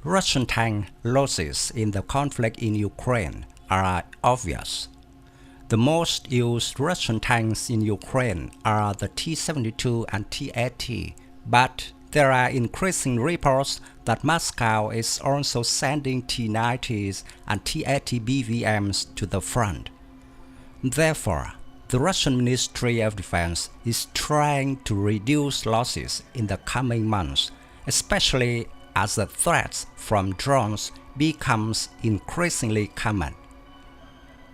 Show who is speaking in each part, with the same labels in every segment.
Speaker 1: Russian tank losses in the conflict in Ukraine are obvious. The most used Russian tanks in Ukraine are the T-72 and T-80, but there are increasing reports that Moscow is also sending T-90s and T-80BVMs to the front. Therefore, the Russian Ministry of Defense is trying to reduce losses in the coming months, especially as the threats from drones becomes increasingly common.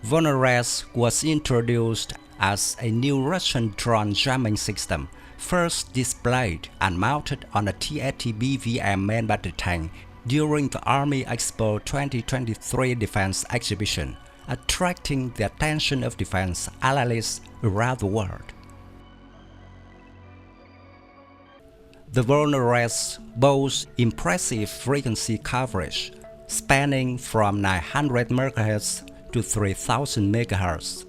Speaker 1: Volnorez was introduced as a new Russian drone jamming system, first displayed and mounted on a T-80BVM Main Battle Tank during the Army Expo 2023 defense exhibition, attracting the attention of defense analysts around the world. The Volnorez boasts impressive frequency coverage, spanning from 900 MHz to 3000 MHz.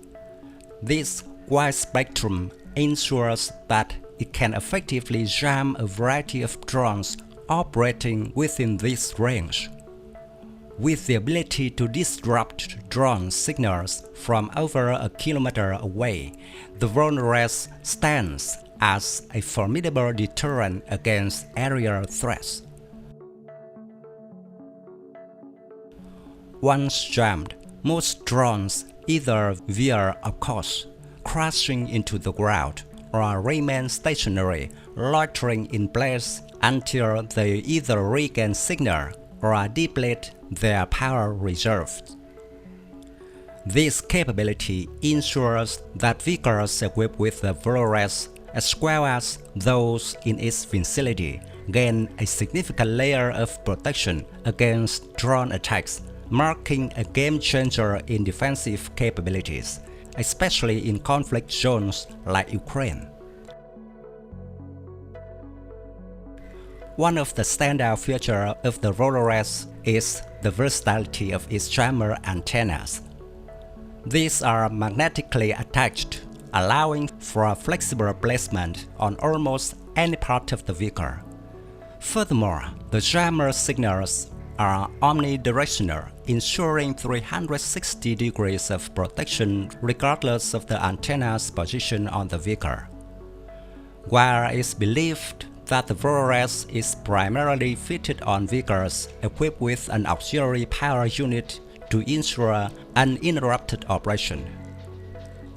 Speaker 1: This wide spectrum ensures that it can effectively jam a variety of drones operating within this range. With the ability to disrupt drone signals from over a kilometer away, the Volnorez stands as a formidable deterrent against aerial threats. Once jammed, most drones either veer a course, crashing into the ground, or remain stationary, loitering in place until they either regain signal or deplete their power reserves. This capability ensures that vehicles equipped with the Volnorez, as well as those in its vicinity, gain a significant layer of protection against drone attacks, marking a game-changer in defensive capabilities, especially in conflict zones like Ukraine. One of the standout features of the Volnorez is the versatility of its jammer antennas. These are magnetically attached, allowing for flexible placement on almost any part of the vehicle. Furthermore, the jammer signals are omnidirectional, ensuring 360 degrees of protection regardless of the antenna's position on the vehicle. While it's believed that the Volnorez is primarily fitted on vehicles equipped with an auxiliary power unit to ensure uninterrupted operation.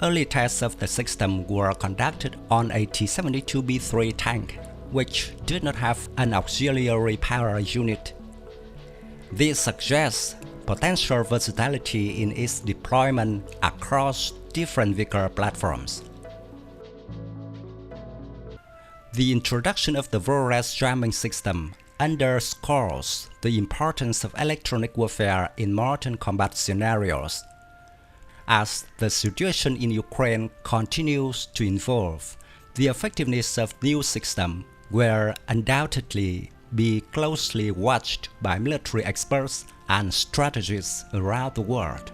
Speaker 1: Early tests of the system were conducted on a T-72B3 tank, which did not have an auxiliary power unit. This suggests potential versatility in its deployment across different vehicle platforms. The introduction of the Volnorez jamming system underscores the importance of electronic warfare in modern combat scenarios. As the situation in Ukraine continues to evolve, the effectiveness of new systems will undoubtedly be closely watched by military experts and strategists around the world.